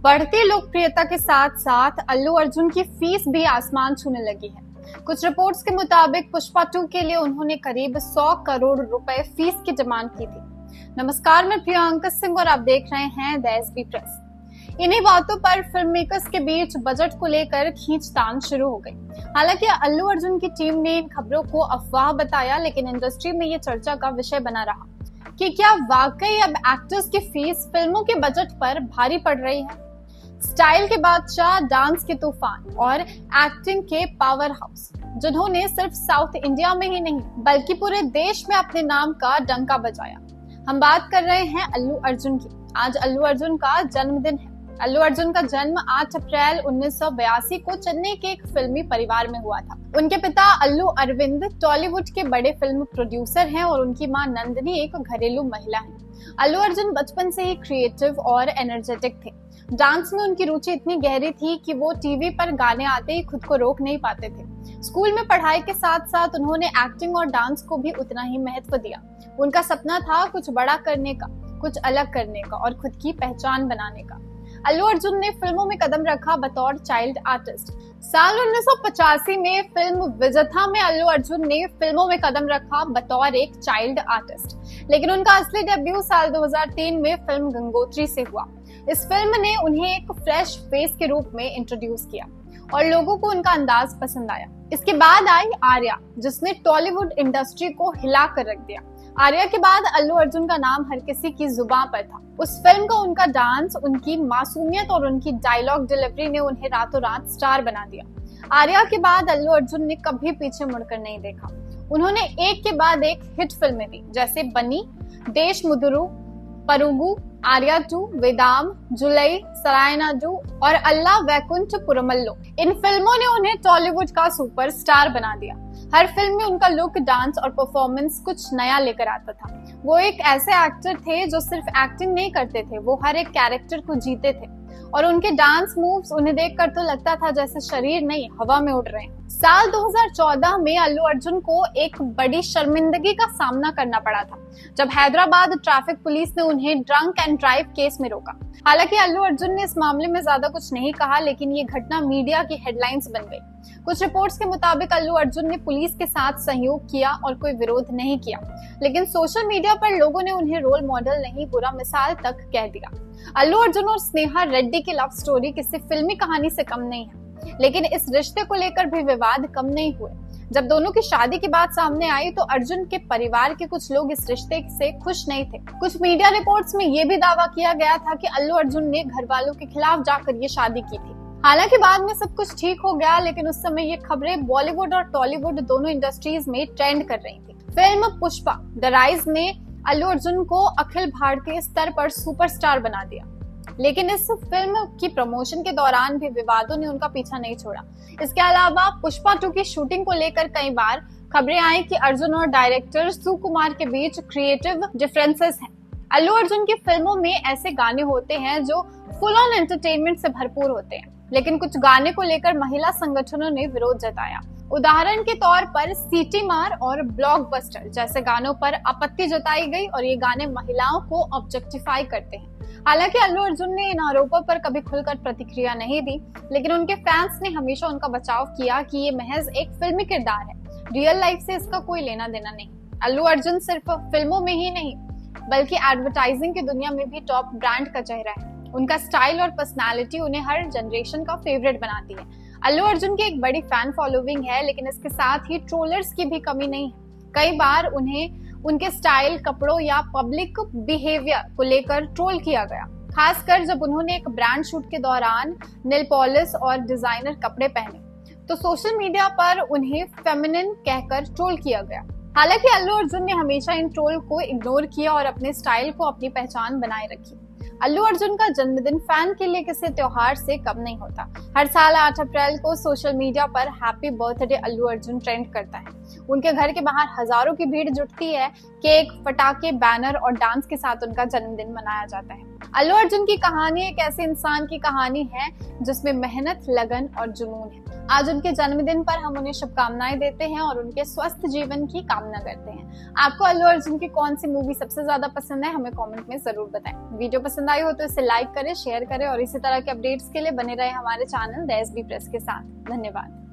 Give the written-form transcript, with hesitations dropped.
बढ़ती लोकप्रियता के साथ साथ अल्लू अर्जुन की फीस भी आसमान छूने लगी है। कुछ रिपोर्ट्स के मुताबिक पुष्पा 2 के लिए उन्होंने करीब 100 करोड़ रुपए फीस की डिमांड की थी। नमस्कार, मैं प्रियंका सिंह और आप देख रहे हैं द एसबी प्रेस। इन्हीं बातों पर फिल्म मेकर्स के बीच बजट को लेकर खींचतान शुरू हो गई। हालांकि अल्लू अर्जुन की टीम ने इन खबरों को अफवाह बताया, लेकिन इंडस्ट्री में ये चर्चा का विषय बना रहा कि क्या वाकई अब एक्टर्स की फीस फिल्मों के बजट पर भारी पड़ रही है। स्टाइल के बादशाह, डांस के तूफान और एक्टिंग के पावर हाउस, जिन्होंने सिर्फ साउथ इंडिया में ही नहीं बल्कि पूरे देश में अपने नाम का डंका बजाया। हम बात कर रहे हैं अल्लू अर्जुन की। आज अल्लू अर्जुन का जन्मदिन है। अल्लू अर्जुन का जन्म 8 अप्रैल 1982 को चेन्नई के एक फिल्मी परिवार में हुआ था। उनके पिता अल्लू अरविंद टॉलीवुड के बड़े फिल्म प्रोड्यूसर हैं और उनकी मां नंदिनी एक घरेलू महिला है। अल्लू अर्जुन बचपन से ही क्रिएटिव और एनर्जेटिक थे। डांस में उनकी रुचि इतनी गहरी थी कि वो टीवी पर गाने आते ही खुद को रोक नहीं पाते थे। स्कूल में पढ़ाई के साथ साथ उन्होंने एक्टिंग और डांस को भी उतना ही महत्व दिया। उनका सपना था कुछ बड़ा करने का, कुछ अलग करने का और खुद की पहचान बनाने का। अल्लू अर्जुन ने फिल्मों में कदम रखा बतौर चाइल्ड आर्टिस्ट। साल 1985 में फिल्म विजेता में अल्लू अर्जुन ने फिल्मों में कदम रखा बतौर एक चाइल्ड आर्टिस्ट, लेकिन उनका असली डेब्यू साल 2003 में फिल्म गंगोत्री से हुआ। इस फिल्म ने उन्हें एक फ्रेश फेस के रूप में इंट्रोड्यूस किया और लोगों को उनका अंदाज पसंद आया। इसके बाद आई आर्या, जिसने टॉलीवुड इंडस्ट्री को हिला कर रख दिया। आर्या के बाद अल्लू अर्जुन का नाम हर किसी की जुबान पर था। उस फिल्म का उनका डांस, उनकी मासूमियत और उनकी डायलॉग डिलीवरी ने उन्हें रातों रात स्टार बना दिया। आर्या के बाद अल्लू अर्जुन ने कभी पीछे मुड़कर नहीं देखा। उन्होंने एक के बाद एक हिट फिल्में दी, जैसे बनी, देश मुदुरु, परुगु, आर्या 2, वेदाम, जुलई, सरायनाडु और अल्लाह वैकुंठ पुरमल्लो। इन फिल्मों ने उन्हें टॉलीवुड का सुपरस्टार बना दिया। हर फिल्म में उनका लुक, डांस और परफॉर्मेंस कुछ नया लेकर आता था। वो एक ऐसे एक्टर थे जो सिर्फ एक्टिंग नहीं करते थे, वो हर एक कैरेक्टर को जीते थे और उनके डांस मूव्स उन्हें देखकर तो लगता था जैसे शरीर नहीं हवा में उड़ रहे हैं। साल 2014 में अल्लू अर्जुन को एक बड़ी शर्मिंदगी का सामना करना पड़ा था, जब हैदराबाद ट्रैफिक पुलिस ने उन्हें ड्रंक एंड ड्राइव केस में रोका। हालांकि अल्लू अर्जुन ने इस मामले में ज्यादा कुछ नहीं कहा, लेकिन ये घटना मीडिया की हेडलाइंस बन गई। कुछ रिपोर्ट्स के मुताबिक अल्लू अर्जुन ने पुलिस के साथ सहयोग किया और कोई विरोध नहीं किया, लेकिन सोशल मीडिया पर लोगों ने उन्हें रोल मॉडल नहीं, बुरा मिसाल तक कह दिया। अल्लू अर्जुन और स्नेहा रेड्डी की लव स्टोरी किसी फिल्मी कहानी से कम नहीं है, लेकिन इस रिश्ते को लेकर भी विवाद कम नहीं हुए। जब दोनों की शादी की बात सामने आई तो अर्जुन के परिवार के कुछ लोग इस रिश्ते से खुश नहीं थे। कुछ मीडिया रिपोर्ट्स में ये भी दावा किया गया था कि अल्लू अर्जुन ने घर वालों के खिलाफ जाकर ये शादी की थी। हालांकि बाद में सब कुछ ठीक हो गया, लेकिन उस समय ये खबरें बॉलीवुड और टॉलीवुड दोनों इंडस्ट्रीज में ट्रेंड कर रही थी। फिल्म पुष्पा द राइज ने अल्लू अर्जुन को अखिल भारतीय स्तर पर सुपरस्टार बना दिया, लेकिन इस फिल्म की प्रमोशन के दौरान भी विवादों ने उनका पीछा नहीं छोड़ा। इसके अलावा पुष्पा 2 की शूटिंग को लेकर कई बार खबरें आई कि अर्जुन और डायरेक्टर सुकुमार के बीच क्रिएटिव डिफरेंसेस हैं। अल्लू अर्जुन की फिल्मों में ऐसे गाने होते हैं जो फुल ऑन एंटरटेनमेंट से भरपूर होते हैं, लेकिन कुछ गाने को लेकर महिला संगठनों ने विरोध जताया। उदाहरण के तौर पर सीटी मार और ब्लॉकबस्टर जैसे गानों पर आपत्ति जताई गई और ये गाने महिलाओं को ऑब्जेक्टिफाई करते हैं। हालांकि अल्लू अर्जुन ने इन आरोपों पर कभी खुलकर प्रतिक्रिया नहीं दी, लेकिन उनके फैंस ने हमेशा उनका बचाव किया कि ये महज एक फिल्मी किरदार है, रियल लाइफ से इसका कोई लेना देना नहीं। अल्लू अर्जुन सिर्फ फिल्मों में ही नहीं बल्कि एडवर्टाइजिंग की दुनिया में भी टॉप ब्रांड का चेहरा है। उनका स्टाइल और पर्सनालिटी उन्हें हर जनरेशन का फेवरेट बनाती है। अल्लू अर्जुन की एक बड़ी फैन फॉलोइंग है, लेकिन इसके साथ ही ट्रोलर्स की भी कमी नहीं है। कई बार उन्हें उनके स्टाइल, कपड़ों या पब्लिक बिहेवियर को लेकर ट्रोल किया गया, खासकर जब उन्होंने एक ब्रांड शूट के दौरान नेल पॉलिश और डिजाइनर कपड़े पहने तो सोशल मीडिया पर उन्हें फेमिनिन कहकर ट्रोल किया गया। हालांकि अल्लू अर्जुन ने हमेशा इन ट्रोल को इग्नोर किया और अपने स्टाइल को, अपनी पहचान बनाए रखी। अल्लू अर्जुन का जन्मदिन फैन के लिए किसी त्योहार से कम नहीं होता। हर साल 8 अप्रैल को सोशल मीडिया पर happy birthday Allu Arjun trend करता है। उनके घर के बाहर हजारों की भीड़ जुटती है। केक, पटाखे, बैनर और डांस के साथ उनका जन्मदिन मनाया जाता है। अल्लू अर्जुन की कहानी एक ऐसे इंसान की कहानी है जिसमें मेहनत, लगन और जुनून है। आज उनके जन्मदिन पर हम उन्हें शुभकामनाएं देते हैं और उनके स्वस्थ जीवन की कामना करते हैं। आपको अल्लू अर्जुन की कौन सी मूवी सबसे ज्यादा पसंद है, हमें कमेंट में जरूर बताएं। वीडियो पसंद आई हो तो इसे लाइक करें, शेयर करें और इसी तरह के अपडेट्स के लिए बने रहे हमारे चैनल द एसबी प्रेस के साथ। धन्यवाद।